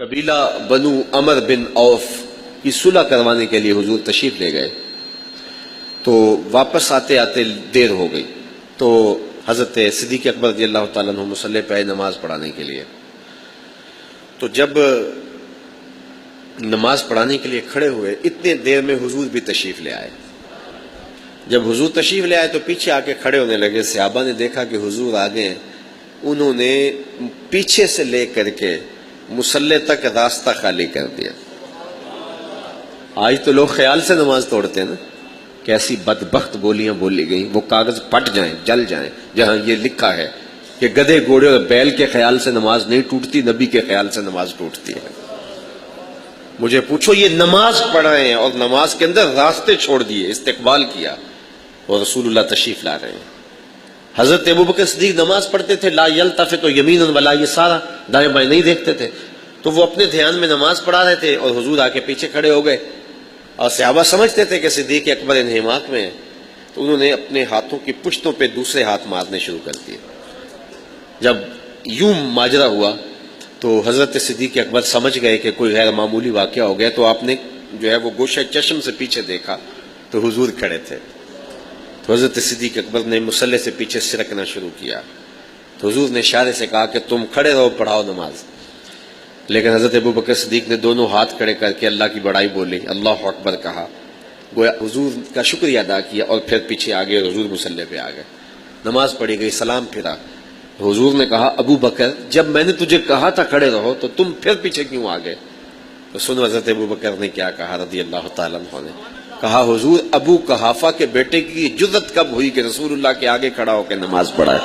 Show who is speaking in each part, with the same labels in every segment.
Speaker 1: قبیلہ بنو عمر بن عوف کی صلح کروانے کے لیے حضور تشریف لے گئے تو واپس آتے آتے دیر ہو گئی، تو حضرت صدیق اکبر رضی اللہ تعالیٰ عنہ مصلی پہ نماز پڑھانے کے لیے، تو جب نماز پڑھانے کے لیے کھڑے ہوئے اتنے دیر میں حضور بھی تشریف لے آئے۔ جب حضور تشریف لے آئے تو پیچھے آ کے کھڑے ہونے لگے۔ صحابہ نے دیکھا کہ حضور آگے ہیں، انہوں نے پیچھے سے لے کر کے مصلی تک راستہ خالی کر دیا۔ آج تو لوگ خیال سے نماز توڑتے ہیں نا، کیسی بدبخت بولیاں بولی گئیں، وہ کاغذ پھٹ جائیں جل جائیں جہاں یہ لکھا ہے کہ گدھے گھوڑے اور بیل کے خیال سے نماز نہیں ٹوٹتی، نبی کے خیال سے نماز ٹوٹتی ہے۔ مجھے پوچھو، یہ نماز پڑھ رہے ہیں اور نماز کے اندر راستے چھوڑ دیے، استقبال کیا اور رسول اللہ تشریف لا رہے ہیں۔ حضرت ابوبکر صدیق نماز پڑھتے تھے، لا یلتفت یمینا ولا یسارا، دائیں بائیں نہیں دیکھتے تھے، تو وہ اپنے دھیان میں نماز پڑھا رہے تھے اور حضور آ کے پیچھے کھڑے ہو گئے، اور صحابہ سمجھتے تھے کہ صدیق اکبر انہماک میں ہیں، تو انہوں نے اپنے ہاتھوں کی پشتوں پہ دوسرے ہاتھ مارنے شروع کر دیے۔ جب یوں ماجرا ہوا تو حضرت صدیق اکبر سمجھ گئے کہ کوئی غیر معمولی واقعہ ہو گیا، تو آپ نے جو ہے وہ گوشہ چشم سے پیچھے دیکھا تو حضور کھڑے تھے۔ تو حضرت صدیق اکبر نے مصلی سے پیچھے سرکنا شروع کیا، تو حضور نے اشارے سے کہا کہ تم کھڑے رہو، پڑھاؤ نماز۔ لیکن حضرت ابوبکر صدیق نے دونوں ہاتھ کھڑے کر کے اللہ کی بڑائی بولی، اللہ اکبر کہا، گویا حضور کا شکریہ ادا کیا، اور پھر پیچھے آگے حضور مصلی پہ آ گئے۔ نماز پڑھی گئی، سلام پھرا، تو حضور نے کہا، ابو بکر جب میں نے تجھے کہا تھا کھڑے رہو تو تم پھر پیچھے کیوں آ گئے؟ تو سنو حضرت ابوبکر نے کیا کہا رضی اللہ تعالیٰ عنہ نے، کہا حضور ابو قحافہ کے بیٹے کی جرأت کب ہوئی کہ رسول اللہ کے آگے کھڑا ہو کے نماز پڑھائے؟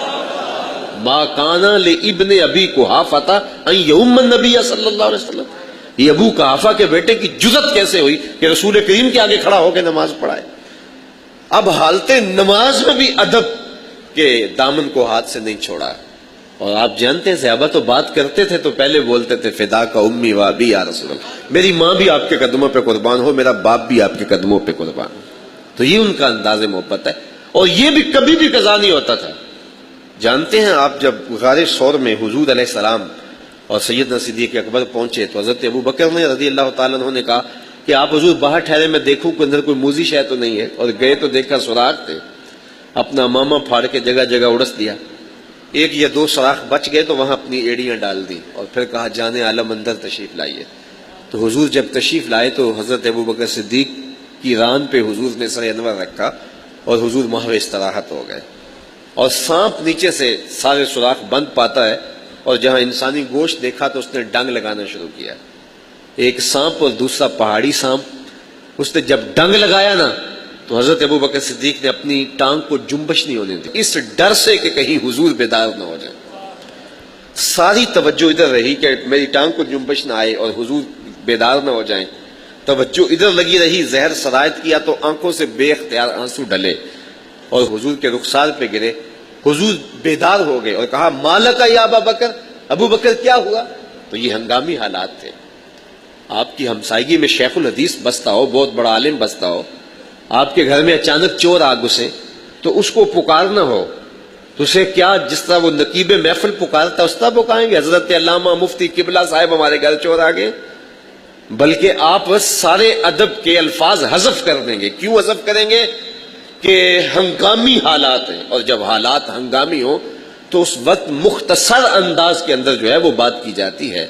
Speaker 1: ما کان لابن ابی قحافہ ان یؤم النبی صلی اللہ علیہ وسلم، یہ ابو قحافہ کے بیٹے کی جرأت کیسے ہوئی کہ رسول کریم کے آگے کھڑا ہو کے نماز پڑھائے؟ اب حالت نماز میں بھی ادب کے دامن کو ہاتھ سے نہیں چھوڑا۔ اور آپ جانتے ہیں صحابہ تو بات کرتے تھے تو پہلے بولتے تھے، فدا کا امی و ابی یا رسول اللہ، میری ماں بھی آپ کے قدموں پہ قربان ہو، میرا باپ بھی آپ کے قدموں پہ قربان ہو۔ تو یہ ان کا انداز محبت ہے، اور یہ بھی کبھی بھی قضا نہیں ہوتا تھا۔ جانتے ہیں آپ جب غار ثور میں حضور علیہ السلام اور سیدنا صدیق اکبر پہنچے تو حضرت ابوبکر نے رضی اللہ تعالیٰ عنہ نے کہا کہ آپ حضور باہر ٹھہرے، میں دیکھوں کہ اندر کوئی موذی شے تو نہیں ہے، اور گئے تو دیکھا سوراخ تھے، اپنا امامہ پھاڑ کے جگہ جگہ اڑس دیا، ایک یا دو سوراخ بچ گئے تو وہاں اپنی ایڑیاں ڈال دی، اور پھر کہا جان عالم اندر تشریف لائیے۔ تو حضور جب تشریف لائے تو حضرت ابوبکر صدیق کی ران پہ حضور نے سر انور رکھا اور حضور محو استراحت ہو گئے، اور سانپ نیچے سے سارے سوراخ بند پاتا ہے، اور جہاں انسانی گوشت دیکھا تو اس نے ڈنگ لگانا شروع کیا، ایک سانپ اور دوسرا پہاڑی سانپ، اس نے جب ڈنگ لگایا نا تو حضرت ابوبکر صدیق نے اپنی ٹانگ کو جنبش نہیں ہونے دی، اس ڈر سے کہ کہیں حضور بیدار نہ ہو جائے۔ ساری توجہ ادھر رہی کہ میری ٹانگ کو جنبش نہ آئے اور حضور بیدار نہ ہو جائیں، توجہ ادھر لگی رہی، زہر سرایت کیا تو آنکھوں سے بے اختیار آنسو ڈلے اور حضور کے رخسار پہ گرے۔ حضور بیدار ہو گئے اور کہا، مالک یا ابا بکر، ابو بکر کیا ہوا؟ تو یہ ہنگامی حالات تھے۔ آپ کی ہمسائیگی میں شیخ الحدیث بستا ہو، بہت بڑا عالم بستا ہو، آپ کے گھر میں اچانک چور آ گھسے تو اس کو پکارنا ہو تو اسے کیا جس طرح وہ نقیب محفل پکارتا اس طرح پکاریں گے؟ حضرت علامہ مفتی قبلہ صاحب ہمارے گھر چور آ گئے، بلکہ آپ سارے ادب کے الفاظ حذف کر دیں گے۔ کیوں حذف کریں گے؟ کہ ہنگامی حالات ہیں، اور جب حالات ہنگامی ہوں تو اس وقت مختصر انداز کے اندر جو ہے وہ بات کی جاتی ہے۔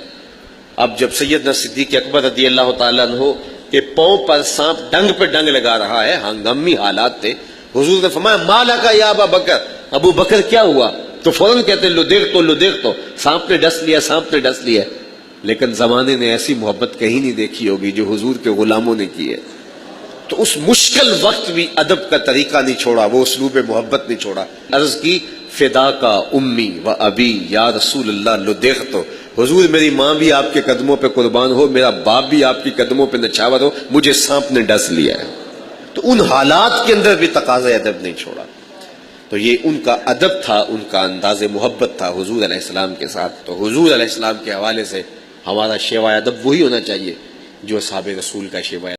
Speaker 1: اب جب سیدنا صدیق اکبر رضی اللہ تعالیٰ عنہ کہ پاؤں پر سانپ ڈنگ پہ ڈنگ لگا رہا ہے، ہنگامی حالات تھے، حضور نے فرمایا، مالک یا ابا بکر، ابو بکر کیا ہوا؟ تو فوراً کہتے ہیں، لو دیکھ تو سانپ نے ڈس لیا، سانپ نے ڈس لیا۔ لیکن زمانے نے ایسی محبت کہیں نہیں دیکھی ہوگی جو حضور کے غلاموں نے کی ہے۔ تو اس مشکل وقت بھی ادب کا طریقہ نہیں چھوڑا، وہ اسلوب محبت نہیں چھوڑا۔ عرض کی، فدا کا امی و ابی یا رسول اللہ، لو دیکھ تو، حضور میری ماں بھی آپ کے قدموں پہ قربان ہو، میرا باپ بھی آپ کے قدموں پہ نچھاور ہو، مجھے سانپ نے ڈس لیا ہے۔ تو ان حالات کے اندر بھی تقاضۂ ادب نہیں چھوڑا۔ تو یہ ان کا ادب تھا، ان کا انداز محبت تھا حضور علیہ السلام کے ساتھ۔ تو حضور علیہ السلام کے حوالے سے ہمارا شیوہ ادب وہی ہونا چاہیے جو اصحاب رسول کا شیوہ